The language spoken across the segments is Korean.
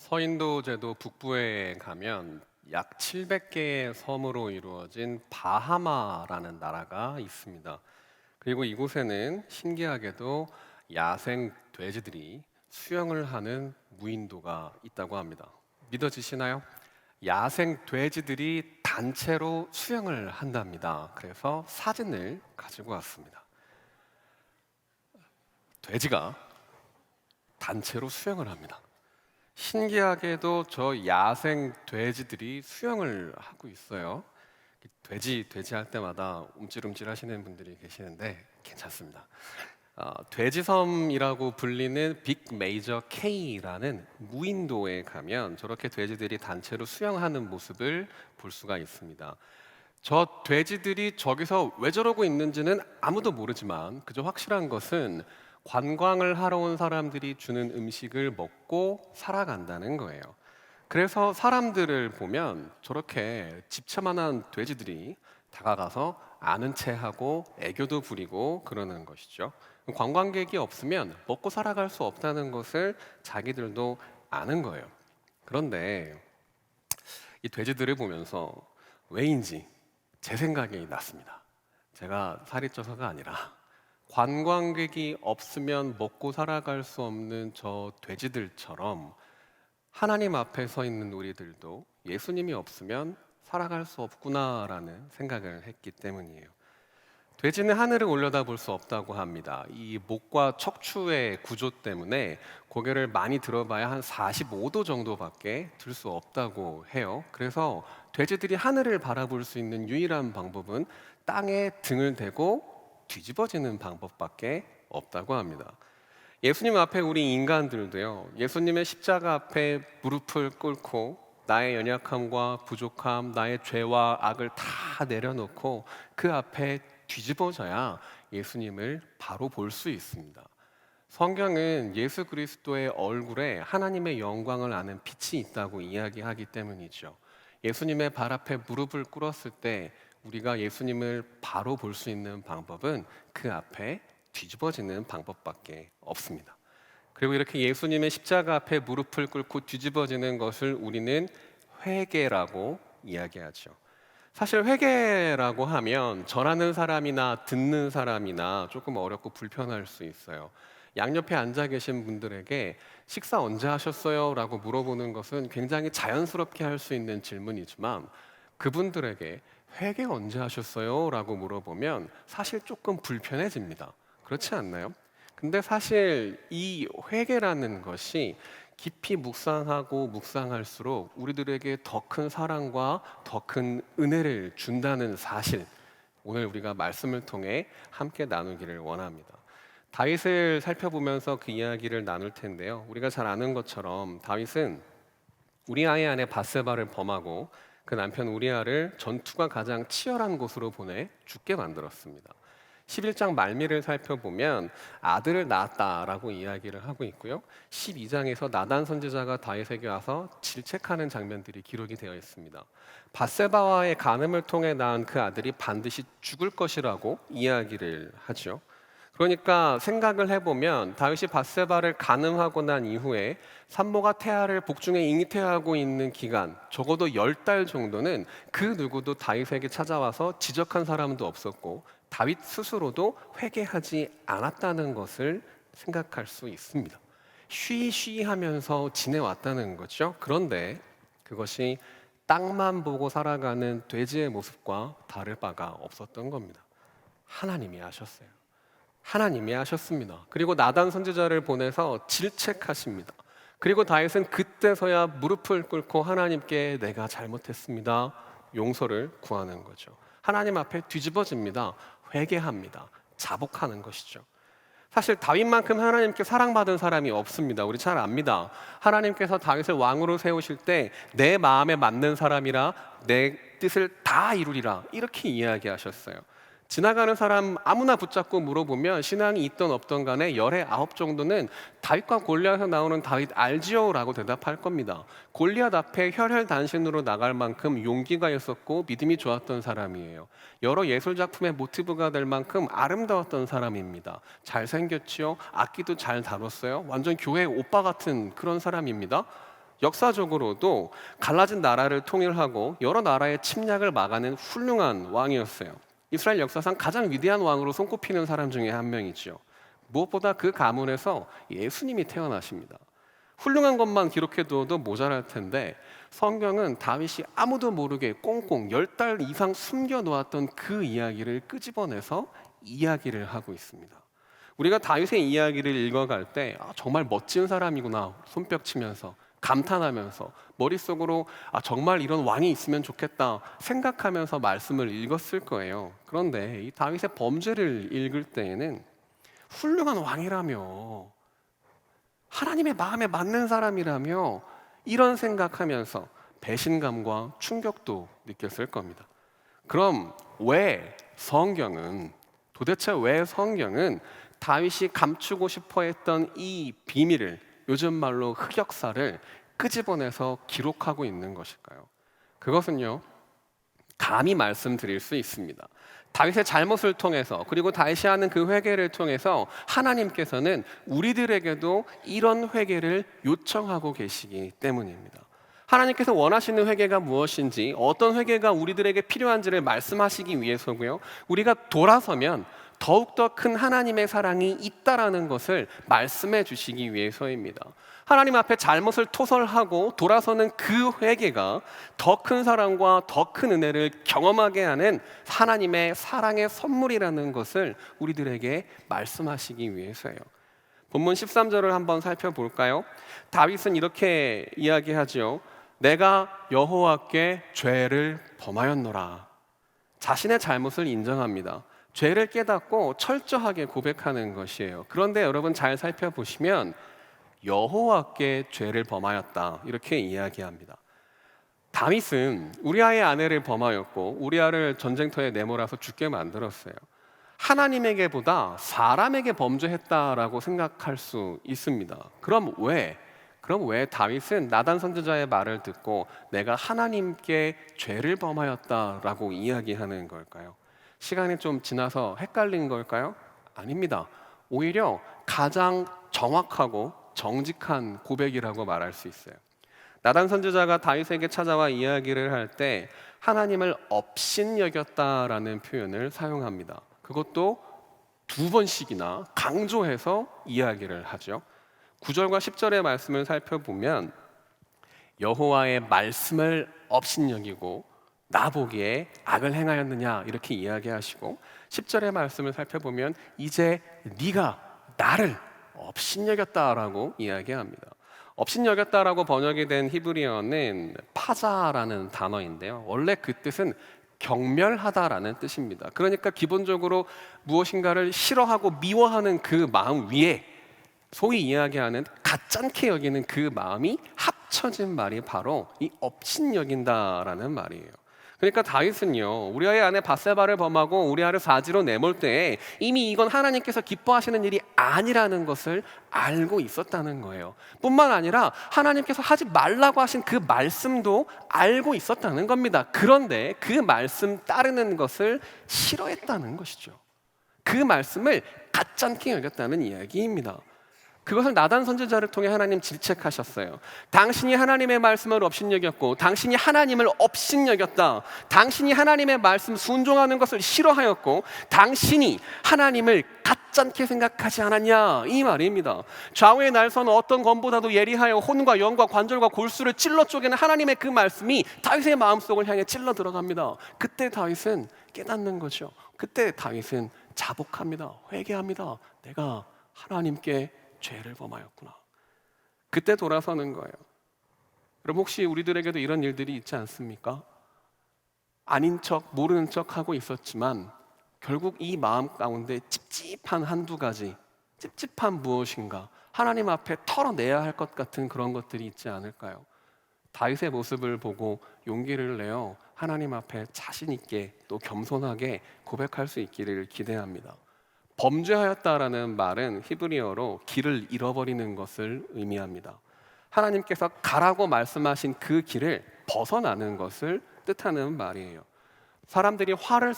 서인도 제도 북부에 가면 약 700개의 섬으로 이루어진 바하마라는 나라가 있습니다. 그리고 이곳에는 신기하게도 야생 돼지들이 수영을 하는 무인도가 있다고 합니다. 믿어지시나요? 야생 돼지들이 단체로 수영을 한답니다. 그래서 사진을 가지고 왔습니다. 돼지가 단체로 수영을 합니다. 신기하게도 저 야생 돼지들이 수영을 하고 있어요. 돼지 할 때마다 움찔움찔 하시는 분들이 계시는데 괜찮습니다. 돼지섬이라고 불리는 빅 메이저 K라는 무인도에 가면 저렇게 돼지들이 단체로 수영하는 모습을 볼 수가 있습니다. 저 돼지들이 저기서 왜 저러고 있는지는 아무도 모르지만 그저 확실한 것은 관광을 하러 온 사람들이 주는 음식을 먹고 살아간다는 거예요. 그래서 사람들을 보면 저렇게 집차만한 돼지들이 다가가서 아는 체하고 애교도 부리고 그러는 것이죠. 관광객이 없으면 먹고 살아갈 수 없다는 것을 자기들도 아는 거예요. 그런데 이 돼지들을 보면서 왜인지 제 생각이 났습니다. 제가 살이 쪄서가 아니라 관광객이 없으면 먹고 살아갈 수 없는 저 돼지들처럼 하나님 앞에 서 있는 우리들도 예수님이 없으면 살아갈 수 없구나라는 생각을 했기 때문이에요. 돼지는 하늘을 올려다볼 수 없다고 합니다. 이 목과 척추의 구조 때문에 고개를 많이 들어봐야 한 45도 정도밖에 들 수 없다고 해요. 그래서 돼지들이 하늘을 바라볼 수 있는 유일한 방법은 땅에 등을 대고 뒤집어지는 방법밖에 없다고 합니다. 예수님 앞에 우리 인간들도요, 예수님의 십자가 앞에 무릎을 꿇고 나의 연약함과 부족함, 나의 죄와 악을 다 내려놓고 그 앞에 뒤집어져야 예수님을 바로 볼 수 있습니다. 성경은 예수 그리스도의 얼굴에 하나님의 영광을 아는 빛이 있다고 이야기하기 때문이죠. 예수님의 발 앞에 무릎을 꿇었을 때 우리가 예수님을 바로 볼 수 있는 방법은 그 앞에 뒤집어지는 방법밖에 없습니다. 그리고 이렇게 예수님의 십자가 앞에 무릎을 꿇고 뒤집어지는 것을 우리는 회개라고 이야기하죠. 사실 회개라고 하면 전하는 사람이나 듣는 사람이나 조금 어렵고 불편할 수 있어요. 양옆에 앉아 계신 분들에게 식사 언제 하셨어요? 라고 물어보는 것은 굉장히 자연스럽게 할 수 있는 질문이지만 그분들에게 회개 언제 하셨어요? 라고 물어보면 사실 조금 불편해집니다. 그렇지 않나요? 근데 사실 이 회개라는 것이 깊이 묵상하고 묵상할수록 우리들에게 더 큰 사랑과 더 큰 은혜를 준다는 사실, 오늘 우리가 말씀을 통해 함께 나누기를 원합니다. 다윗을 살펴보면서 그 이야기를 나눌 텐데요. 우리가 잘 아는 것처럼 다윗은 우리아의 아내 바세바를 범하고 그 남편 우리아를 전투가 가장 치열한 곳으로 보내 죽게 만들었습니다. 11장 말미를 살펴보면 아들을 낳았다라고 이야기를 하고 있고요. 12장에서 나단 선지자가 다윗에게 와서 질책하는 장면들이 기록이 되어 있습니다. 바세바와의 간음을 통해 낳은 그 아들이 반드시 죽을 것이라고 이야기를 하죠. 그러니까 생각을 해보면 다윗이 밧세바를 간음하고 난 이후에 산모가 태아를 복중에 잉태하고 있는 기간 적어도 10달 정도는 그 누구도 다윗에게 찾아와서 지적한 사람도 없었고 다윗 스스로도 회개하지 않았다는 것을 생각할 수 있습니다. 쉬쉬하면서 지내왔다는 거죠. 그런데 그것이 땅만 보고 살아가는 돼지의 모습과 다를 바가 없었던 겁니다. 하나님이 하셨어요. 하나님이 하셨습니다. 그리고 나단 선지자를 보내서 질책하십니다. 그리고 다윗은 그때서야 무릎을 꿇고 하나님께 내가 잘못했습니다. 용서를 구하는 거죠. 하나님 앞에 뒤집어집니다. 회개합니다. 자복하는 것이죠. 사실 다윗만큼 하나님께 사랑받은 사람이 없습니다. 우리 잘 압니다. 하나님께서 다윗을 왕으로 세우실 때 내 마음에 맞는 사람이라 내 뜻을 다 이루리라 이렇게 이야기하셨어요. 지나가는 사람 아무나 붙잡고 물어보면 신앙이 있던 없던 간에 열의 9 정도는 다윗과 골리앗에서 나오는 다윗 알지요? 라고 대답할 겁니다. 골리앗 앞에 혈혈단신으로 나갈 만큼 용기가 있었고 믿음이 좋았던 사람이에요. 여러 예술작품의 모티브가 될 만큼 아름다웠던 사람입니다. 잘생겼지요? 악기도 잘 다뤘어요? 완전 교회 오빠 같은 그런 사람입니다. 역사적으로도 갈라진 나라를 통일하고 여러 나라의 침략을 막아낸 훌륭한 왕이었어요. 이스라엘 역사상 가장 위대한 왕으로 손꼽히는 사람 중에 한 명이죠. 무엇보다 그 가문에서 예수님이 태어나십니다. 훌륭한 것만 기록해두어도 모자랄 텐데 성경은 다윗이 아무도 모르게 꽁꽁 10달 이상 숨겨놓았던 그 이야기를 끄집어내서 이야기를 하고 있습니다. 우리가 다윗의 이야기를 읽어갈 때 정말 멋진 사람이구나 손뼉치면서 감탄하면서 머릿속으로 정말 이런 왕이 있으면 좋겠다 생각하면서 말씀을 읽었을 거예요. 그런데 이 다윗의 범죄를 읽을 때에는 훌륭한 왕이라며 하나님의 마음에 맞는 사람이라며 이런 생각하면서 배신감과 충격도 느꼈을 겁니다. 그럼 도대체 왜 성경은 다윗이 감추고 싶어 했던 이 비밀을, 요즘 말로 흑역사를 끄집어내서 기록하고 있는 것일까요? 그것은요, 감히 말씀드릴 수 있습니다. 다윗의 잘못을 통해서, 그리고 다윗이 하는 그 회개를 통해서 하나님께서는 우리들에게도 이런 회개를 요청하고 계시기 때문입니다. 하나님께서 원하시는 회개가 무엇인지, 어떤 회개가 우리들에게 필요한지를 말씀하시기 위해서고요, 우리가 돌아서면 더욱더 큰 하나님의 사랑이 있다라는 것을 말씀해 주시기 위해서입니다. 하나님 앞에 잘못을 토설하고 돌아서는 그 회개가 더 큰 사랑과 더 큰 은혜를 경험하게 하는 하나님의 사랑의 선물이라는 것을 우리들에게 말씀하시기 위해서예요. 본문 13절을 한번 살펴볼까요? 다윗은 이렇게 이야기하죠. 내가 여호와께 죄를 범하였노라. 자신의 잘못을 인정합니다. 죄를 깨닫고 철저하게 고백하는 것이에요. 그런데 여러분 잘 살펴보시면 여호와께 죄를 범하였다 이렇게 이야기합니다. 다윗은 우리아의 아내를 범하였고 우리아를 전쟁터에 내몰아서 죽게 만들었어요. 하나님에게보다 사람에게 범죄했다라고 생각할 수 있습니다. 그럼 왜 다윗은 나단 선지자의 말을 듣고 내가 하나님께 죄를 범하였다라고 이야기하는 걸까요? 시간이 좀 지나서 헷갈린 걸까요? 아닙니다. 오히려 가장 정확하고 정직한 고백이라고 말할 수 있어요. 나단 선지자가 다윗에게 찾아와 이야기를 할 때 하나님을 업신여겼다라는 표현을 사용합니다. 그것도 2번씩이나 강조해서 이야기를 하죠. 9절과 10절의 말씀을 살펴보면 여호와의 말씀을 업신여기고 나보기에 악을 행하였느냐 이렇게 이야기하시고 10절의 말씀을 살펴보면 이제 네가 나를 업신여겼다라고 이야기합니다. 업신여겼다라고 번역이 된 히브리어는 파자라는 단어인데요. 원래 그 뜻은 경멸하다라는 뜻입니다. 그러니까 기본적으로 무엇인가를 싫어하고 미워하는 그 마음 위에 소위 이야기하는 가짠게 여기는 그 마음이 합쳐진 말이 바로 이 업신여긴다라는 말이에요. 그러니까 다윗은요, 우리아의 아내 밧세바를 범하고 우리아를 사지로 내몰 때 이미 이건 하나님께서 기뻐하시는 일이 아니라는 것을 알고 있었다는 거예요. 뿐만 아니라 하나님께서 하지 말라고 하신 그 말씀도 알고 있었다는 겁니다. 그런데 그 말씀 따르는 것을 싫어했다는 것이죠. 그 말씀을 가짠게 여겼다는 이야기입니다. 그것을 나단 선지자를 통해 하나님 질책하셨어요. 당신이 하나님의 말씀을 업신여겼고 당신이 하나님을 업신여겼다. 당신이 하나님의 말씀 순종하는 것을 싫어하였고 당신이 하나님을 가짠게 생각하지 않았냐 이 말입니다. 좌우의 날선 어떤 검보다도 예리하여 혼과 영과 관절과 골수를 찔러 쪼개는 하나님의 그 말씀이 다윗의 마음속을 향해 찔러 들어갑니다. 그때 다윗은 깨닫는 거죠. 그때 다윗은 자복합니다. 회개합니다. 내가 하나님께 죄를 범하였구나. 그때 돌아서는 거예요. 여러분 혹시 우리들에게도 이런 일들이 있지 않습니까? 아닌 척 모르는 척 하고 있었지만 결국 이 마음 가운데 찝찝한 한두 가지, 찝찝한 무엇인가 하나님 앞에 털어내야 할 것 같은 그런 것들이 있지 않을까요? 다윗의 모습을 보고 용기를 내어 하나님 앞에 자신 있게 또 겸손하게 고백할 수 있기를 기대합니다. 범죄하였다라는 말은 히브리어로 길을 잃어버리는 것을 의미합니다. 하나님께서 가라고 말씀하신 그 길을 벗어나는 것을 뜻하는 말이에요. 사람들이 화살을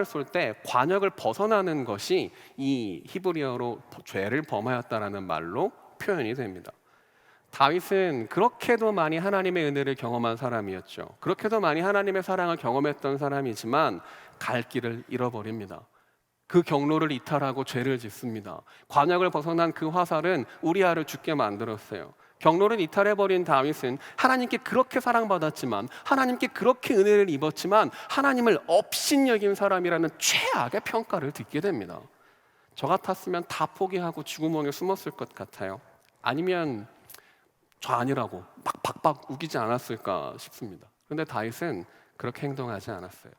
쏠 때 관역을 벗어나는 것이 이 히브리어로 죄를 범하였다라는 말로 표현이 됩니다. 다윗은 그렇게도 많이 하나님의 은혜를 경험한 사람이었죠. 그렇게도 많이 하나님의 사랑을 경험했던 사람이지만 갈 길을 잃어버립니다. 그 경로를 이탈하고 죄를 짓습니다. 관역을 벗어난 그 화살은 우리아를 죽게 만들었어요. 경로를 이탈해버린 다윗은 하나님께 그렇게 사랑받았지만, 하나님께 그렇게 은혜를 입었지만 하나님을 업신여긴 사람이라는 최악의 평가를 듣게 됩니다. 저 같았으면 다 포기하고 쥐구멍에 숨었을 것 같아요. 아니면 저 아니라고 막 박박 우기지 않았을까 싶습니다. 그런데 다윗은 그렇게 행동하지 않았어요.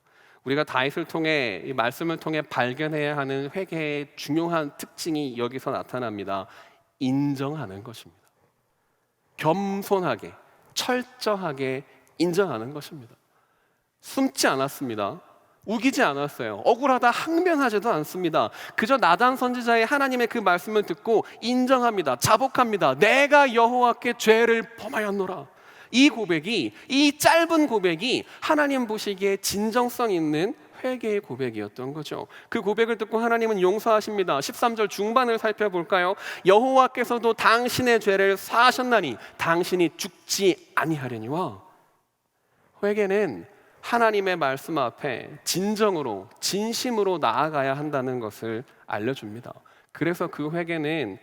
우리가 다윗을 통해, 이 말씀을 통해 발견해야 하는 회개의 중요한 특징이 여기서 나타납니다. 인정하는 것입니다. 겸손하게, 철저하게 인정하는 것입니다. 숨지 않았습니다. 우기지 않았어요. 억울하다 항변하지도 않습니다. 그저 나단 선지자의 하나님의 그 말씀을 듣고 인정합니다. 자복합니다. 내가 여호와께 죄를 범하였노라. 이 고백이, 이 짧은 고백이 하나님 보시기에 진정성 있는 회개의 고백이었던 거죠. 그 고백을 듣고 하나님은 용서하십니다. 13절 중반을 살펴볼까요? 여호와께서도 당신의 죄를 사하셨나니 당신이 죽지 아니하려니와. 회개는 하나님의 말씀 앞에 진정으로, 진심으로 나아가야 한다는 것을 알려줍니다. 그래서 그 회개는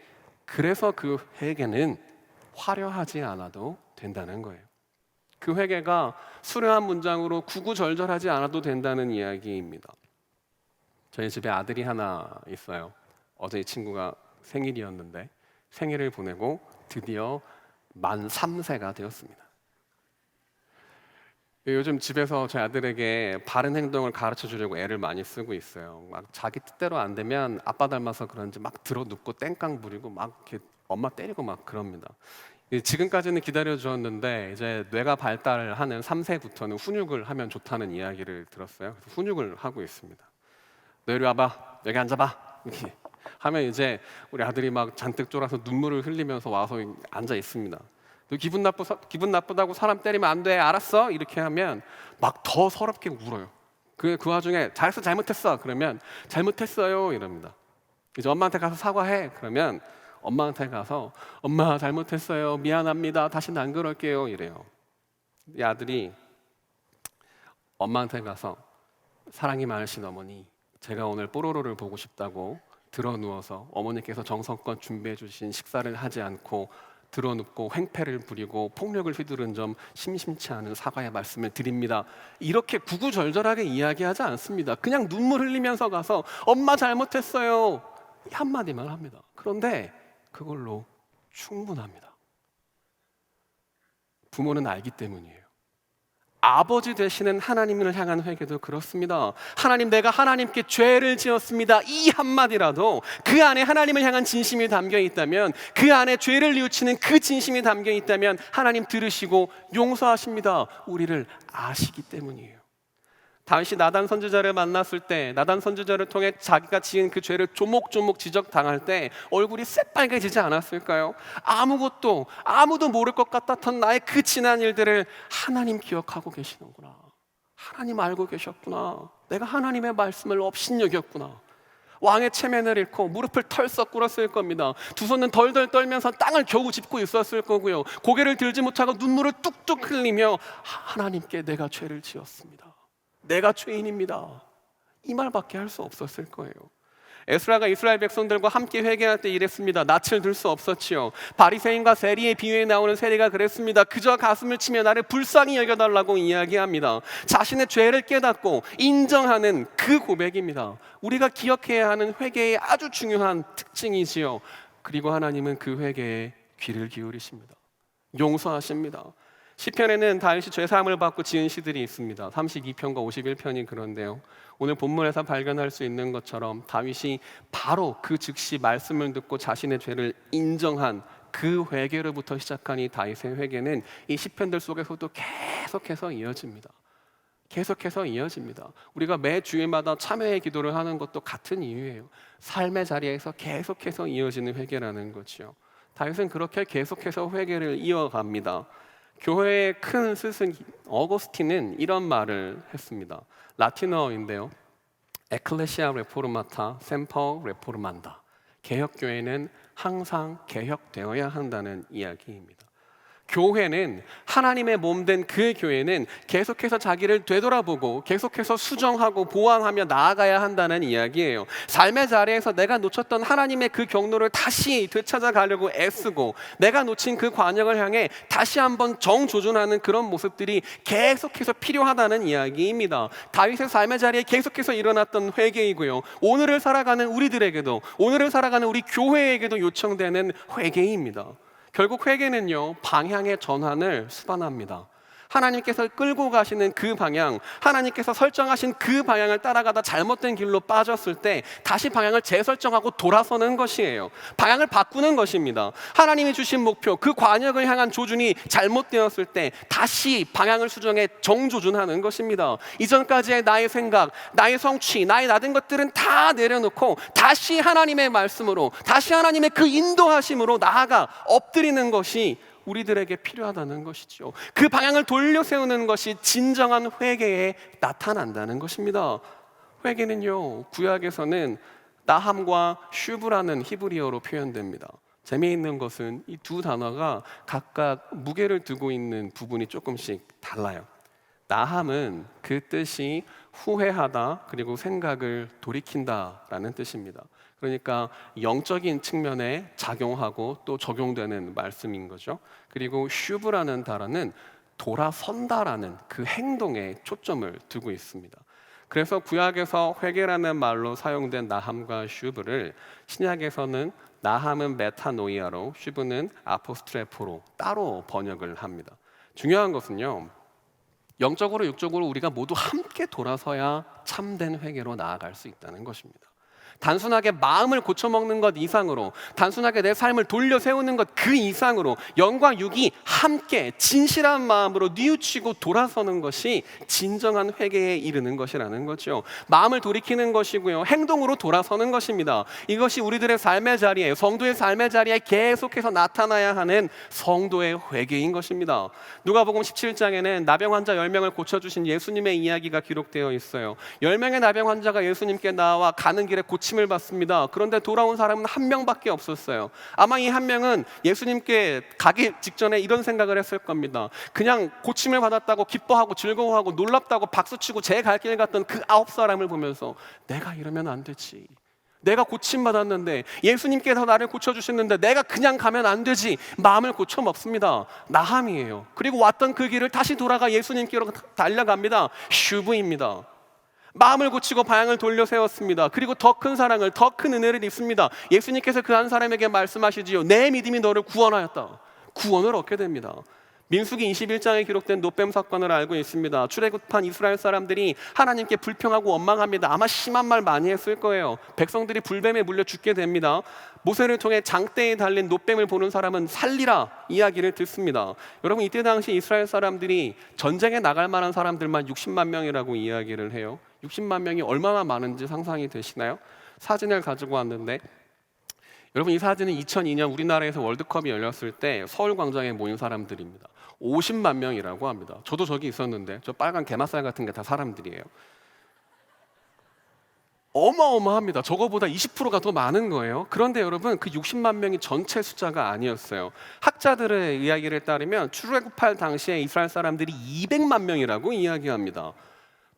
화려하지 않아도 된다는 거예요. 그 회개가 수려한 문장으로 구구절절하지 않아도 된다는 이야기입니다. 저희 집에 아들이 하나 있어요. 어제 이 친구가 생일이었는데 생일을 보내고 드디어 만 3세가 되었습니다. 요즘 집에서 저희 아들에게 바른 행동을 가르쳐 주려고 애를 많이 쓰고 있어요. 막 자기 뜻대로 안 되면 아빠 닮아서 그런지 막 들어 눕고 땡깡 부리고 막 이렇게 엄마 때리고 막 그럽니다. 지금까지는 기다려 주었는데 이제 뇌가 발달하는 3세부터는 훈육을 하면 좋다는 이야기를 들었어요. 그래서 훈육을 하고 있습니다. 너 이리 와봐, 여기 앉아봐, 이렇게 하면 이제 우리 아들이 막 잔뜩 쫄아서 눈물을 흘리면서 와서 앉아 있습니다. 너 기분 나쁘다고 사람 때리면 안 돼, 알았어? 이렇게 하면 막 더 서럽게 울어요. 그 와중에 잘했어, 잘못했어, 그러면 잘못했어요 이럽니다. 이제 엄마한테 가서 사과해, 그러면 엄마한테 가서 엄마 잘못했어요, 미안합니다, 다시는 안 그럴게요 이래요. 이 아들이 엄마한테 가서 사랑이 많으신 어머니, 제가 오늘 뽀로로를 보고 싶다고 들어 누워서 어머니께서 정성껏 준비해 주신 식사를 하지 않고 들어 눕고 횡패를 부리고 폭력을 휘두른 점 심심치 않은 사과의 말씀을 드립니다. 이렇게 구구절절하게 이야기하지 않습니다. 그냥 눈물 흘리면서 가서 엄마 잘못했어요 이 한마디만 합니다. 그런데 그걸로 충분합니다. 부모는 알기 때문이에요. 아버지 되시는 하나님을 향한 회개도 그렇습니다. 하나님, 내가 하나님께 죄를 지었습니다. 이 한마디라도 그 안에 하나님을 향한 진심이 담겨 있다면, 그 안에 죄를 뉘우치는 그 진심이 담겨 있다면 하나님 들으시고 용서하십니다. 우리를 아시기 때문이에요. 다윗이 나단 선지자를 만났을 때, 나단 선지자를 통해 자기가 지은 그 죄를 조목조목 지적당할 때 얼굴이 새빨개지지 않았을까요? 아무도 모를 것 같았던 나의 그 지난 일들을 하나님 기억하고 계시는구나, 하나님 알고 계셨구나, 내가 하나님의 말씀을 업신여겼구나. 왕의 체면을 잃고 무릎을 털썩 꿇었을 겁니다. 두 손은 덜덜 떨면서 땅을 겨우 짚고 있었을 거고요. 고개를 들지 못하고 눈물을 뚝뚝 흘리며 하나님께 내가 죄를 지었습니다, 내가 죄인입니다, 이 말밖에 할 수 없었을 거예요. 에스라가 이스라엘 백성들과 함께 회개할 때 이랬습니다. 낯을 들 수 없었지요. 바리새인과 세리의 비유에 나오는 세리가 그랬습니다. 그저 가슴을 치며 나를 불쌍히 여겨달라고 이야기합니다. 자신의 죄를 깨닫고 인정하는 그 고백입니다. 우리가 기억해야 하는 회개의 아주 중요한 특징이지요. 그리고 하나님은 그 회개에 귀를 기울이십니다. 용서하십니다. 시편에는 다윗이 죄사함을 받고 지은 시들이 있습니다. 32편과 51편이 그런데요, 오늘 본문에서 발견할 수 있는 것처럼 다윗이 바로 그 즉시 말씀을 듣고 자신의 죄를 인정한 그 회개로부터 시작한 이 다윗의 회개는 이 시편들 속에서도 계속해서 이어집니다. 계속해서 이어집니다. 우리가 매 주일마다 참회의 기도를 하는 것도 같은 이유예요. 삶의 자리에서 계속해서 이어지는 회개라는 거죠. 다윗은 그렇게 계속해서 회개를 이어갑니다. 교회의 큰 스승 어거스틴은 이런 말을 했습니다. 라틴어인데요, 에클레시아 레포르마타 셈퍼 레포르만다. 개혁교회는 항상 개혁되어야 한다는 이야기입니다. 교회는, 하나님의 몸 된 그 교회는 계속해서 자기를 되돌아보고 계속해서 수정하고 보완하며 나아가야 한다는 이야기예요. 삶의 자리에서 내가 놓쳤던 하나님의 그 경로를 다시 되찾아가려고 애쓰고, 내가 놓친 그 관역을 향해 다시 한번 정조준하는 그런 모습들이 계속해서 필요하다는 이야기입니다. 다윗의 삶의 자리에 계속해서 일어났던 회개이고요, 오늘을 살아가는 우리들에게도, 오늘을 살아가는 우리 교회에게도 요청되는 회개입니다. 결국 회개는요, 방향의 전환을 수반합니다. 하나님께서 끌고 가시는 그 방향, 하나님께서 설정하신 그 방향을 따라가다 잘못된 길로 빠졌을 때 다시 방향을 재설정하고 돌아서는 것이에요. 방향을 바꾸는 것입니다. 하나님이 주신 목표, 그 관역을 향한 조준이 잘못되었을 때 다시 방향을 수정해 정조준하는 것입니다. 이전까지의 나의 생각, 나의 성취, 나의 나된 것들은 다 내려놓고 다시 하나님의 말씀으로, 다시 하나님의 그 인도하심으로 나아가 엎드리는 것이 우리들에게 필요하다는 것이죠. 그 방향을 돌려 세우는 것이 진정한 회개에 나타난다는 것입니다. 회개는요, 구약에서는 나함과 슈브라는 히브리어로 표현됩니다. 재미있는 것은 이 두 단어가 각각 무게를 두고 있는 부분이 조금씩 달라요. 나함은 그 뜻이 후회하다, 그리고 생각을 돌이킨다라는 뜻입니다. 그러니까 영적인 측면에 작용하고 또 적용되는 말씀인 거죠. 그리고 슈브라는 단어는 돌아선다라는 그 행동에 초점을 두고 있습니다. 그래서 구약에서 회개라는 말로 사용된 나함과 슈브를 신약에서는 나함은 메타노이아로, 슈브는 아포스트레포로 따로 번역을 합니다. 중요한 것은요, 영적으로 육적으로 우리가 모두 함께 돌아서야 참된 회개로 나아갈 수 있다는 것입니다. 단순하게 마음을 고쳐먹는 것 이상으로, 단순하게 내 삶을 돌려 세우는 것 그 이상으로 영과 육이 함께 진실한 마음으로 뉘우치고 돌아서는 것이 진정한 회개에 이르는 것이라는 거죠. 마음을 돌이키는 것이고요, 행동으로 돌아서는 것입니다. 이것이 우리들의 삶의 자리에, 성도의 삶의 자리에 계속해서 나타나야 하는 성도의 회개인 것입니다. 누가복음 17장에는 나병 환자 10명을 고쳐주신 예수님의 이야기가 기록되어 있어요. 10명의 나병 환자가 예수님께 나와 가는 길에 고침을 받습니다. 그런데 돌아온 사람은 한 명밖에 없었어요. 아마 이 한 명은 예수님께 가기 직전에 이런 생각을 했을 겁니다. 그냥 고침을 받았다고 기뻐하고 즐거워하고 놀랍다고 박수치고 제 갈 길 갔던 그 9사람을 보면서 내가 이러면 안 되지, 내가 고침받았는데 예수님께서 나를 고쳐주셨는데 내가 그냥 가면 안 되지, 마음을 고쳐먹습니다. 나함이에요. 그리고 왔던 그 길을 다시 돌아가 예수님께로 달려갑니다. 슈브입니다. 마음을 고치고 방향을 돌려 세웠습니다. 그리고 더 큰 사랑을, 더 큰 은혜를 입습니다. 예수님께서 그 한 사람에게 말씀하시지요, 내 믿음이 너를 구원하였다. 구원을 얻게 됩니다. 민수기 21장에 기록된 노뱀 사건을 알고 있습니다. 출애굽한 이스라엘 사람들이 하나님께 불평하고 원망합니다. 아마 심한 말 많이 했을 거예요. 백성들이 불뱀에 물려 죽게 됩니다. 모세를 통해 장대에 달린 노뱀을 보는 사람은 살리라 이야기를 듣습니다. 여러분, 이때 당시 이스라엘 사람들이 전쟁에 나갈 만한 사람들만 60만 명이라고 이야기를 해요. 60만 명이 얼마나 많은지 상상이 되시나요? 사진을 가지고 왔는데, 여러분, 이 사진은 2002년 우리나라에서 월드컵이 열렸을 때 서울광장에 모인 사람들입니다. 50만 명이라고 합니다. 저도 저기 있었는데 저 빨간 게맛살 같은 게 다 사람들이에요. 어마어마합니다. 저거보다 20%가 더 많은 거예요. 그런데 여러분, 그 60만 명이 전체 숫자가 아니었어요. 학자들의 이야기를 따르면 출애굽할 당시에 이스라엘 사람들이 200만 명이라고 이야기합니다.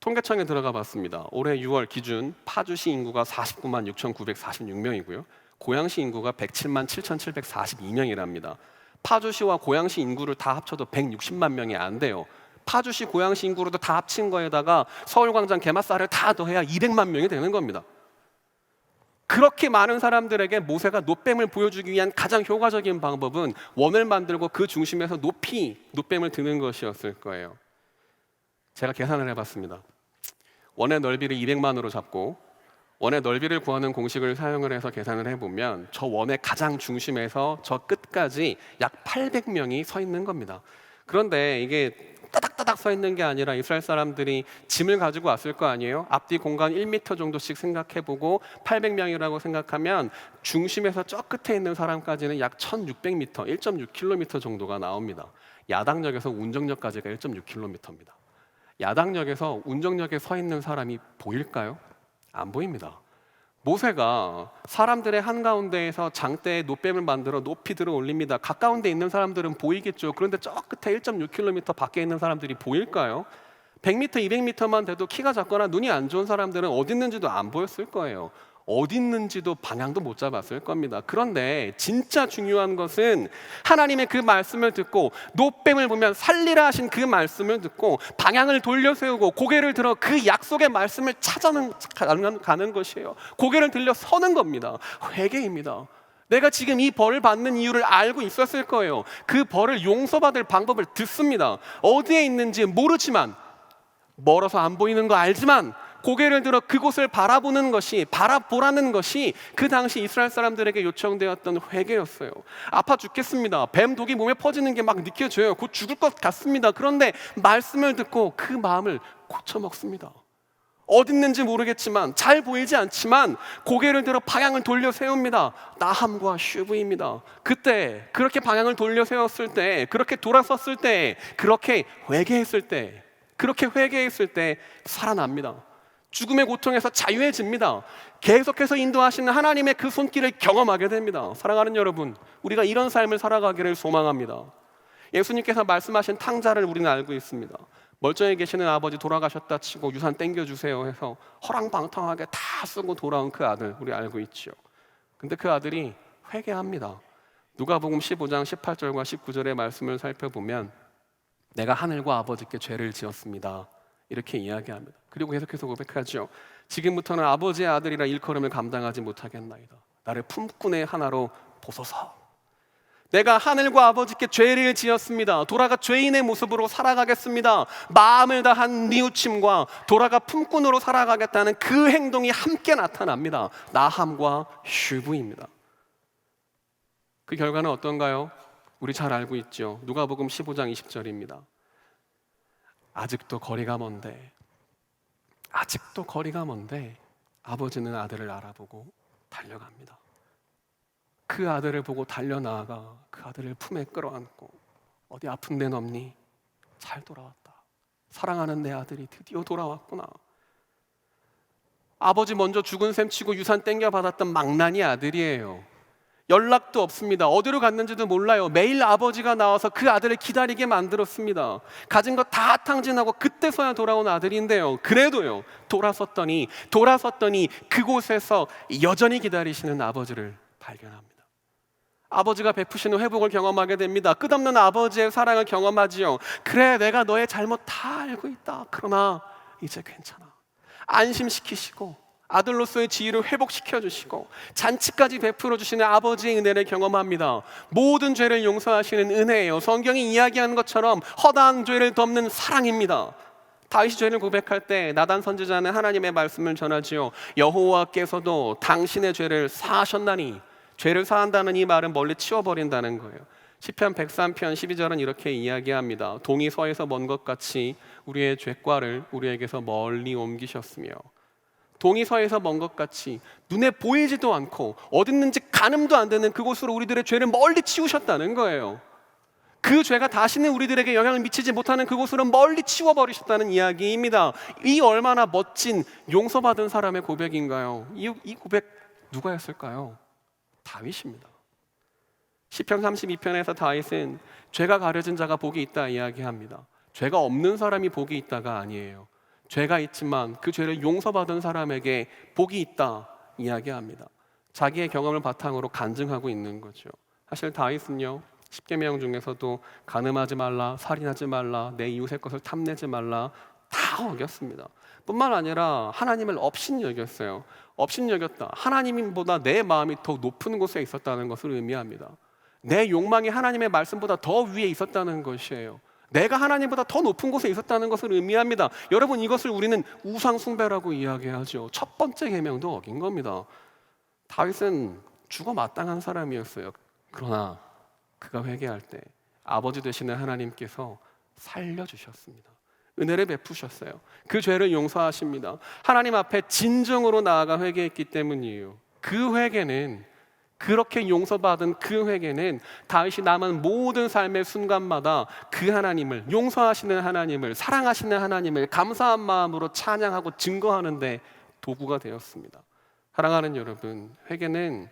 통계청에 들어가 봤습니다. 올해 6월 기준 파주시 인구가 49만 6,946명이고요. 고양시 인구가 107만 7,742명이랍니다. 파주시와 고양시 인구를 다 합쳐도 160만 명이 안 돼요. 파주시, 고양시 인구로도 다 합친 거에다가 서울광장 게맛살을 다 더해야 200만 명이 되는 겁니다. 그렇게 많은 사람들에게 모세가 노뱀을 보여주기 위한 가장 효과적인 방법은 원을 만들고 그 중심에서 높이 노뱀을 드는 것이었을 거예요. 제가 계산을 해봤습니다. 원의 넓이를 200만으로 잡고 원의 넓이를 구하는 공식을 사용을 해서 계산을 해보면 저 원의 가장 중심에서 저 끝까지 약 800명이 서 있는 겁니다. 그런데 이게 따닥따닥 서 있는 게 아니라 이스라엘 사람들이 짐을 가지고 왔을 거 아니에요? 앞뒤 공간 1m 정도씩 생각해보고 800명이라고 생각하면 중심에서 저 끝에 있는 사람까지는 약 1600m, 1.6km 정도가 나옵니다. 야당역에서 운정역까지가 1.6km입니다. 야당역에서 운정역에 서 있는 사람이 보일까요? 안 보입니다. 모세가 사람들의 한가운데에서 장대에 놋뱀을 만들어 높이 들어 올립니다. 가까운 데 있는 사람들은 보이겠죠. 그런데 저 끝에 1.6km 밖에 있는 사람들이 보일까요? 100m, 200m만 돼도 키가 작거나 눈이 안 좋은 사람들은 어디 있는지도 안 보였을 거예요. 어디 있는지도 방향도 못 잡았을 겁니다. 그런데 진짜 중요한 것은 하나님의 그 말씀을 듣고 놋뱀을 보면 살리라 하신 그 말씀을 듣고 방향을 돌려 세우고 고개를 들어 그 약속의 말씀을 가는 것이에요. 고개를 들려 서는 겁니다. 회개입니다. 내가 지금 이 벌을 받는 이유를 알고 있었을 거예요. 그 벌을 용서받을 방법을 듣습니다. 어디에 있는지 모르지만, 멀어서 안 보이는 거 알지만 고개를 들어 그곳을 바라보라는 것이 그 당시 이스라엘 사람들에게 요청되었던 회개였어요. 아파 죽겠습니다. 뱀 독이 몸에 퍼지는 게 막 느껴져요. 곧 죽을 것 같습니다. 그런데 말씀을 듣고 그 마음을 고쳐 먹습니다. 어디 있는지 모르겠지만, 잘 보이지 않지만 고개를 들어 방향을 돌려 세웁니다. 나함과 슈브입니다. 그때 그렇게 방향을 돌려 세웠을 때, 그렇게 돌아섰을 때, 그렇게 회개했을 때 살아납니다. 죽음의 고통에서 자유해집니다. 계속해서 인도하시는 하나님의 그 손길을 경험하게 됩니다. 사랑하는 여러분, 우리가 이런 삶을 살아가기를 소망합니다. 예수님께서 말씀하신 탕자를 우리는 알고 있습니다. 멀쩡히 계시는 아버지 돌아가셨다 치고 유산 땡겨주세요 해서 허랑방탕하게 다 쓰고 돌아온 그 아들, 우리 알고 있죠. 근데 그 아들이 회개합니다. 누가복음 15장 18절과 19절의 말씀을 살펴보면 내가 하늘과 아버지께 죄를 지었습니다, 이렇게 이야기합니다. 그리고 계속해서 고백하죠. 지금부터는 아버지의 아들이라 일컬음을 감당하지 못하겠나이다. 나를 품꾼의 하나로 보소서. 내가 하늘과 아버지께 죄를 지었습니다. 돌아가 죄인의 모습으로 살아가겠습니다. 마음을 다한 뉘우침과 돌아가 품꾼으로 살아가겠다는 그 행동이 함께 나타납니다. 나함과 슈브입니다. 그 결과는 어떤가요? 우리 잘 알고 있죠. 누가복음 15장 20절입니다. 아직도 거리가 먼데 아버지는 아들을 알아보고 달려갑니다. 그 아들을 보고 달려나아가 그 아들을 품에 끌어안고 어디 아픈 데는 없니? 잘 돌아왔다. 사랑하는 내 아들이 드디어 돌아왔구나. 아버지 먼저 죽은 셈 치고 유산 땡겨 받았던 망나니 아들이에요. 연락도 없습니다. 어디로 갔는지도 몰라요. 매일 아버지가 나와서 그 아들을 기다리게 만들었습니다. 가진 거 다 탕진하고 그때서야 돌아온 아들인데요. 그래도요, 돌아섰더니 그곳에서 여전히 기다리시는 아버지를 발견합니다. 아버지가 베푸시는 회복을 경험하게 됩니다. 끝없는 아버지의 사랑을 경험하지요. 그래, 내가 너의 잘못 다 알고 있다. 그러나 이제 괜찮아. 안심시키시고 아들로서의 지위를 회복시켜주시고 잔치까지 베풀어 주시는 아버지의 은혜를 경험합니다. 모든 죄를 용서하시는 은혜예요. 성경이 이야기하는 것처럼 허다한 죄를 덮는 사랑입니다. 다윗이 죄를 고백할 때 나단 선지자는 하나님의 말씀을 전하지요. 여호와께서도 당신의 죄를 사하셨나니. 죄를 사한다는 이 말은 멀리 치워버린다는 거예요. 시편 103편 12절은 이렇게 이야기합니다. 동이 서에서 먼 것 같이 우리의 죄과를 우리에게서 멀리 옮기셨으며, 동이 서에서 먼 것 같이 눈에 보이지도 않고 어딨는지 가늠도 안 되는 그곳으로 우리들의 죄를 멀리 치우셨다는 거예요. 그 죄가 다시는 우리들에게 영향을 미치지 못하는 그곳으로 멀리 치워버리셨다는 이야기입니다. 이 얼마나 멋진 용서받은 사람의 고백인가요? 이 고백 누가 했을까요? 다윗입니다. 시편 32편에서 다윗은 죄가 가려진 자가 복이 있다 이야기합니다. 죄가 없는 사람이 복이 있다가 아니에요. 죄가 있지만 그 죄를 용서받은 사람에게 복이 있다 이야기합니다. 자기의 경험을 바탕으로 간증하고 있는 거죠. 사실 다윗은요, 10계명 중에서도 간음하지 말라, 살인하지 말라, 내 이웃의 것을 탐내지 말라 다 어겼습니다. 뿐만 아니라 하나님을 업신 여겼어요. 업신 여겼다. 하나님보다 내 마음이 더 높은 곳에 있었다는 것을 의미합니다. 내 욕망이 하나님의 말씀보다 더 위에 있었다는 것이에요. 내가 하나님보다 더 높은 곳에 있었다는 것을 의미합니다. 여러분, 이것을 우리는 우상 숭배라고 이야기하죠. 첫 번째 계명도 어긴 겁니다. 다윗은 죽어 마땅한 사람이었어요. 그러나 그가 회개할 때 아버지 되시는 하나님께서 살려주셨습니다. 은혜를 베푸셨어요. 그 죄를 용서하십니다. 하나님 앞에 진정으로 나아가 회개했기 때문이에요. 그 회개는, 그렇게 용서받은 그 회개는 다윗이 남은 모든 삶의 순간마다 그 하나님을, 용서하시는 하나님을, 사랑하시는 하나님을 감사한 마음으로 찬양하고 증거하는 데 도구가 되었습니다. 사랑하는 여러분, 회개는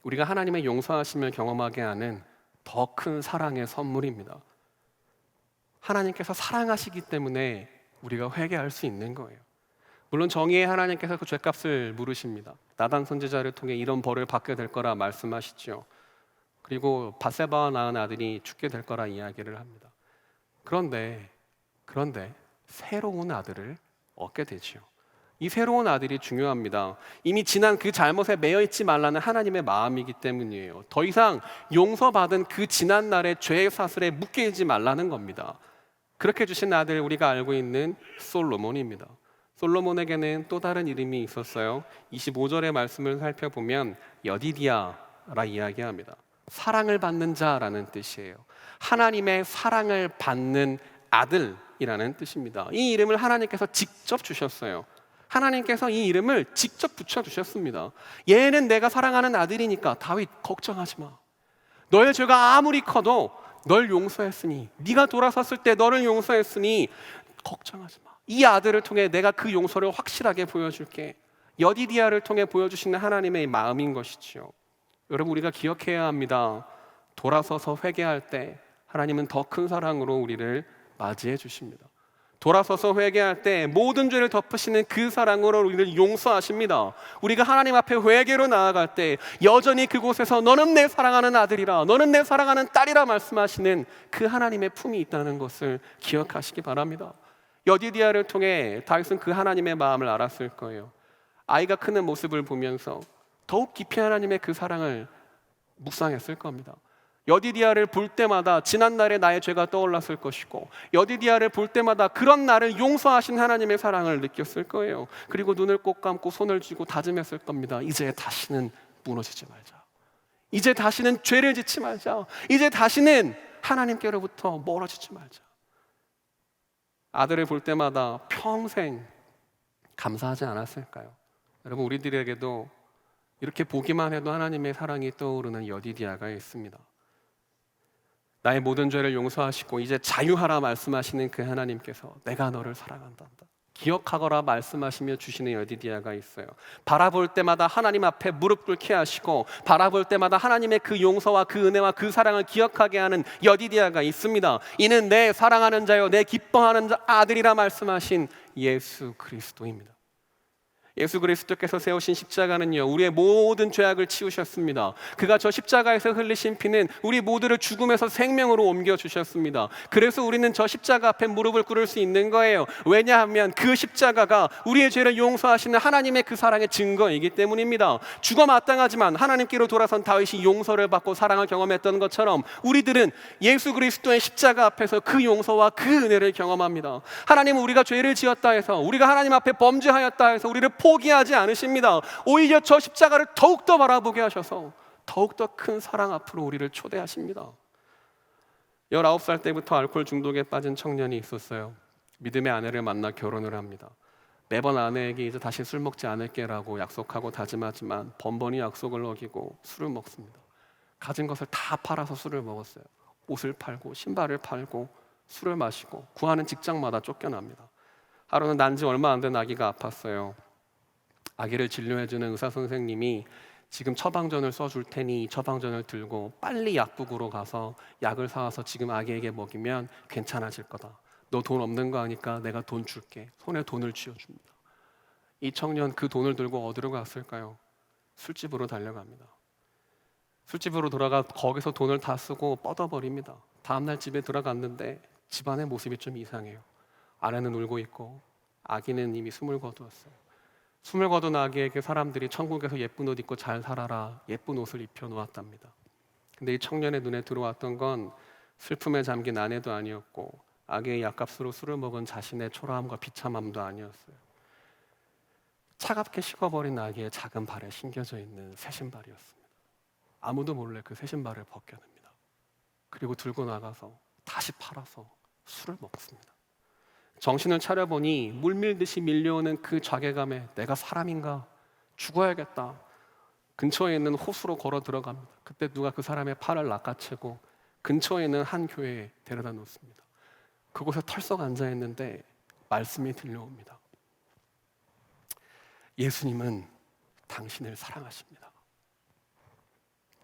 우리가 하나님의 용서하심을 경험하게 하는 더 큰 사랑의 선물입니다. 하나님께서 사랑하시기 때문에 우리가 회개할 수 있는 거예요. 물론 정의의 하나님께서 그 죄값을 물으십니다. 나단 선지자를 통해 이런 벌을 받게 될 거라 말씀하시죠. 그리고 밧세바와 낳은 아들이 죽게 될 거라 이야기를 합니다. 그런데 새로운 아들을 얻게 되지요. 이 새로운 아들이 중요합니다. 이미 지난 그 잘못에 매여 있지 말라는 하나님의 마음이기 때문이에요. 더 이상 용서받은 그 지난 날의 죄의 사슬에 묶여 있지 말라는 겁니다. 그렇게 주신 아들, 우리가 알고 있는 솔로몬입니다. 솔로몬에게는 또 다른 이름이 있었어요. 25절의 말씀을 살펴보면 여디디아라 이야기합니다. 사랑을 받는 자라는 뜻이에요. 하나님의 사랑을 받는 아들이라는 뜻입니다. 이 이름을 하나님께서 직접 주셨어요. 하나님께서 이 이름을 직접 붙여주셨습니다. 얘는 내가 사랑하는 아들이니까 다윗 걱정하지 마. 너의 죄가 아무리 커도 널 용서했으니, 네가 돌아섰을 때 너를 용서했으니 걱정하지 마. 이 아들을 통해 내가 그 용서를 확실하게 보여줄게. 여디디아를 통해 보여주시는 하나님의 마음인 것이지요. 여러분, 우리가 기억해야 합니다. 돌아서서 회개할 때 하나님은 더 큰 사랑으로 우리를 맞이해 주십니다. 돌아서서 회개할 때 모든 죄를 덮으시는 그 사랑으로 우리를 용서하십니다. 우리가 하나님 앞에 회개로 나아갈 때 여전히 그곳에서 너는 내 사랑하는 아들이라, 너는 내 사랑하는 딸이라 말씀하시는 그 하나님의 품이 있다는 것을 기억하시기 바랍니다. 여디디아를 통해 다윗은 그 하나님의 마음을 알았을 거예요. 아이가 크는 모습을 보면서 더욱 깊이 하나님의 그 사랑을 묵상했을 겁니다. 여디디아를 볼 때마다 지난날의 나의 죄가 떠올랐을 것이고, 여디디아를 볼 때마다 그런 나를 용서하신 하나님의 사랑을 느꼈을 거예요. 그리고 눈을 꼭 감고 손을 쥐고 다짐했을 겁니다. 이제 다시는 무너지지 말자. 이제 다시는 죄를 짓지 말자. 이제 다시는 하나님께로부터 멀어지지 말자. 아들을 볼 때마다 평생 감사하지 않았을까요? 여러분, 우리들에게도 이렇게 보기만 해도 하나님의 사랑이 떠오르는 여디디아가 있습니다. 나의 모든 죄를 용서하시고 이제 자유하라 말씀하시는 그 하나님께서 내가 너를 사랑한다, 기억하거라 말씀하시며 주시는 여디디아가 있어요. 바라볼 때마다 하나님 앞에 무릎 꿇게 하시고, 바라볼 때마다 하나님의 그 용서와 그 은혜와 그 사랑을 기억하게 하는 여디디아가 있습니다. 이는 내 사랑하는 자요 내 기뻐하는 아들이라 말씀하신 예수 그리스도입니다. 예수 그리스도께서 세우신 십자가는요, 우리의 모든 죄악을 치우셨습니다. 그가 저 십자가에서 흘리신 피는 우리 모두를 죽음에서 생명으로 옮겨주셨습니다. 그래서 우리는 저 십자가 앞에 무릎을 꿇을 수 있는 거예요. 왜냐하면 그 십자가가 우리의 죄를 용서하시는 하나님의 그 사랑의 증거이기 때문입니다. 죽어 마땅하지만 하나님께로 돌아선 다윗이 용서를 받고 사랑을 경험했던 것처럼 우리들은 예수 그리스도의 십자가 앞에서 그 용서와 그 은혜를 경험합니다. 하나님은 우리가 죄를 지었다 해서, 우리가 하나님 앞에 범죄하였다 해서 우리를 포기하지 않으십니다. 오히려 저 십자가를 더욱더 바라보게 하셔서 더욱더 큰 사랑 앞으로 우리를 초대하십니다. 19살 때부터 알코올 중독에 빠진 청년이 있었어요. 믿음의 아내를 만나 결혼을 합니다. 매번 아내에게 이제 다시 술 먹지 않을게라고 약속하고 다짐하지만 번번이 약속을 어기고 술을 먹습니다. 가진 것을 다 팔아서 술을 먹었어요. 옷을 팔고 신발을 팔고 술을 마시고 구하는 직장마다 쫓겨납니다. 하루는 난 지 얼마 안 된 아기가 아팠어요. 아기를 진료해주는 의사 선생님이 지금 처방전을 써줄 테니 처방전을 들고 빨리 약국으로 가서 약을 사와서 지금 아기에게 먹이면 괜찮아질 거다. 너 돈 없는 거 아니까 내가 돈 줄게. 손에 돈을 쥐어줍니다. 이 청년 그 돈을 들고 어디로 갔을까요? 술집으로 달려갑니다. 술집으로 돌아가 거기서 돈을 다 쓰고 뻗어버립니다. 다음날 집에 들어갔는데 집안의 모습이 좀 이상해요. 아내는 울고 있고 아기는 이미 숨을 거두었어요. 숨을 거둔 아기에게 사람들이 천국에서 예쁜 옷 입고 잘 살아라, 예쁜 옷을 입혀 놓았답니다. 근데 이 청년의 눈에 들어왔던 건 슬픔에 잠긴 아내도 아니었고 아기의 약값으로 술을 먹은 자신의 초라함과 비참함도 아니었어요. 차갑게 식어버린 아기의 작은 발에 심겨져 있는 새 신발이었습니다. 아무도 몰래 그 새 신발을 벗겨냅니다. 그리고 들고 나가서 다시 팔아서 술을 먹습니다. 정신을 차려보니 물밀듯이 밀려오는 그 자괴감에 내가 사람인가? 죽어야겠다. 근처에 있는 호수로 걸어 들어갑니다. 그때 누가 그 사람의 팔을 낚아채고 근처에 있는 한 교회에 데려다 놓습니다. 그곳에 털썩 앉아있는데 말씀이 들려옵니다. 예수님은 당신을 사랑하십니다.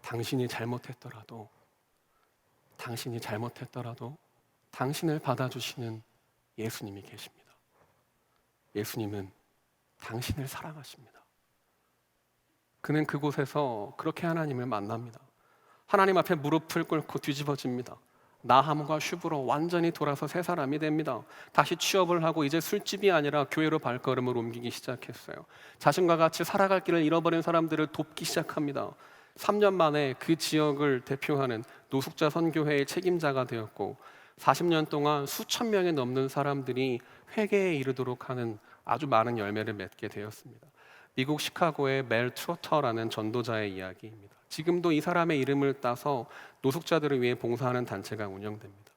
당신이 잘못했더라도 당신을 받아주시는 예수님이 계십니다. 예수님은 당신을 사랑하십니다. 그는 그곳에서 그렇게 하나님을 만납니다. 하나님 앞에 무릎을 꿇고 뒤집어집니다. 나함과 슈브로 완전히 돌아서 새 사람이 됩니다. 다시 취업을 하고 이제 술집이 아니라 교회로 발걸음을 옮기기 시작했어요. 자신과 같이 살아갈 길을 잃어버린 사람들을 돕기 시작합니다. 3년 만에 그 지역을 대표하는 노숙자 선교회의 책임자가 되었고 40년 동안 수천 명이 넘는 사람들이 회개에 이르도록 하는 아주 많은 열매를 맺게 되었습니다. 미국 시카고의 멜 트로터라는 전도자의 이야기입니다. 지금도 이 사람의 이름을 따서 노숙자들을 위해 봉사하는 단체가 운영됩니다.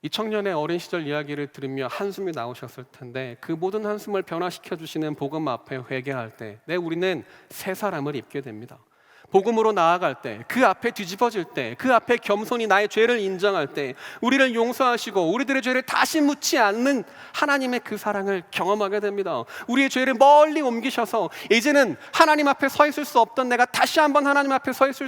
이 청년의 어린 시절 이야기를 들으며 한숨이 나오셨을 텐데 그 모든 한숨을 변화시켜 주시는 복음 앞에 회개할 때 우리는 새 사람을 입게 됩니다. 복음으로 나아갈 때, 그 앞에 뒤집어질 때, 그 앞에 겸손히 나의 죄를 인정할 때 우리를 용서하시고 우리들의 죄를 다시 묻지 않는 하나님의 그 사랑을 경험하게 됩니다. 우리의 죄를 멀리 옮기셔서 이제는 하나님 앞에 서 있을 수 없던 내가 다시 한번 하나님 앞에 서 있을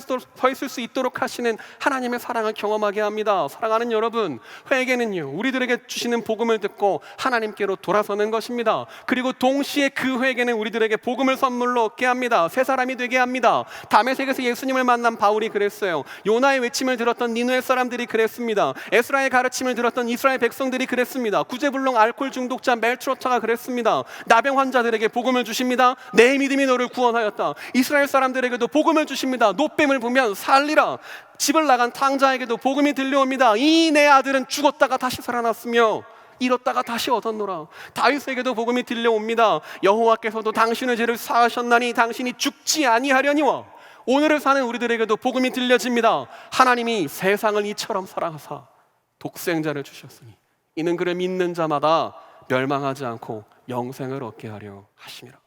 수 있도록 하시는 하나님의 사랑을 경험하게 합니다. 사랑하는 여러분, 회개는요, 우리들에게 주시는 복음을 듣고 하나님께로 돌아서는 것입니다. 그리고 동시에 그 회개는 우리들에게 복음을 선물로 얻게 합니다. 새 사람이 되게 합니다. 다메섹에서 예수님을 만난 바울이 그랬어요. 요나의 외침을 들었던 니느웨 사람들이 그랬습니다. 에스라의 가르침을 들었던 이스라엘 백성들이 그랬습니다. 구제불능 알코올 중독자 멜트로터가 그랬습니다. 나병 환자들에게 복음을 주십니다. 내 믿음이 너를 구원하였다. 이스라엘 사람들에게도 복음을 주십니다. 노뱀을 보면 살리라. 집을 나간 탕자에게도 복음이 들려옵니다. 이 내 아들은 죽었다가 다시 살아났으며 잃었다가 다시 얻었노라. 다윗에게도 복음이 들려옵니다. 여호와께서도 당신의 죄를 사하셨나니 당신이 죽지 아니하려니와. 오늘을 사는 우리들에게도 복음이 들려집니다. 하나님이 세상을 이처럼 사랑하사 독생자를 주셨으니 이는 그를 믿는 자마다 멸망하지 않고 영생을 얻게 하려 하심이라.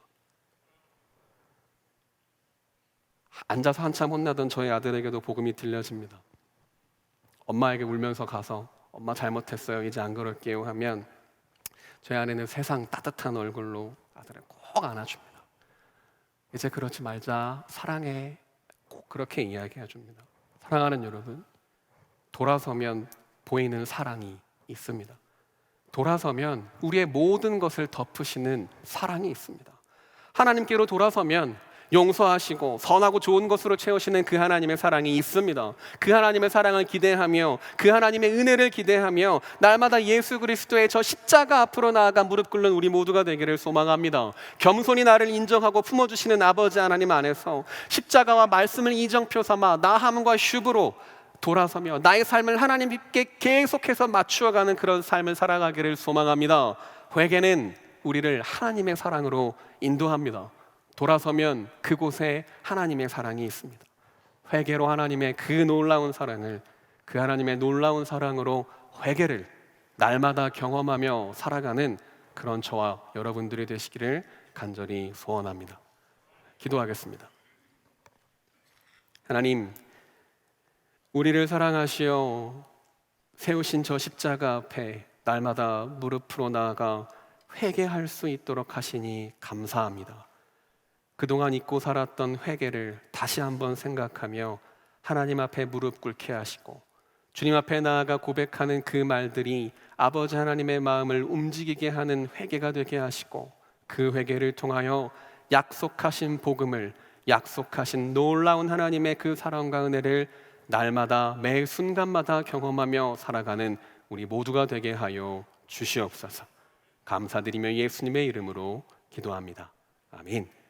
앉아서 한참 혼나던 저희 아들에게도 복음이 들려집니다. 엄마에게 울면서 가서 엄마 잘못했어요, 이제 안 그럴게요 하면 저희 아내는 세상 따뜻한 얼굴로 아들을 꼭 안아줍니다. 이제 그러지 말자, 사랑해, 꼭 그렇게 이야기해 줍니다. 사랑하는 여러분, 돌아서면 보이는 사랑이 있습니다. 돌아서면 우리의 모든 것을 덮으시는 사랑이 있습니다. 하나님께로 돌아서면 용서하시고 선하고 좋은 것으로 채우시는 그 하나님의 사랑이 있습니다. 그 하나님의 사랑을 기대하며 그 하나님의 은혜를 기대하며 날마다 예수 그리스도의 저 십자가 앞으로 나아가 무릎 꿇는 우리 모두가 되기를 소망합니다. 겸손히 나를 인정하고 품어주시는 아버지 하나님 안에서 십자가와 말씀을 이정표 삼아 나함과 슈브로 돌아서며 나의 삶을 하나님께 계속해서 맞추어가는 그런 삶을 살아가기를 소망합니다. 회개는 우리를 하나님의 사랑으로 인도합니다. 돌아서면 그곳에 하나님의 사랑이 있습니다. 회개로 하나님의 그 놀라운 사랑을, 그 하나님의 놀라운 사랑으로 회개를 날마다 경험하며 살아가는 그런 저와 여러분들이 되시기를 간절히 소원합니다. 기도하겠습니다. 하나님, 우리를 사랑하시어 세우신 저 십자가 앞에 날마다 무릎으로 나아가 회개할 수 있도록 하시니 감사합니다. 그동안 잊고 살았던 회개를 다시 한번 생각하며 하나님 앞에 무릎 꿇게 하시고 주님 앞에 나아가 고백하는 그 말들이 아버지 하나님의 마음을 움직이게 하는 회개가 되게 하시고 그 회개를 통하여 약속하신 복음을, 약속하신 놀라운 하나님의 그 사랑과 은혜를 날마다 매 순간마다 경험하며 살아가는 우리 모두가 되게 하여 주시옵소서. 감사드리며 예수님의 이름으로 기도합니다. 아멘.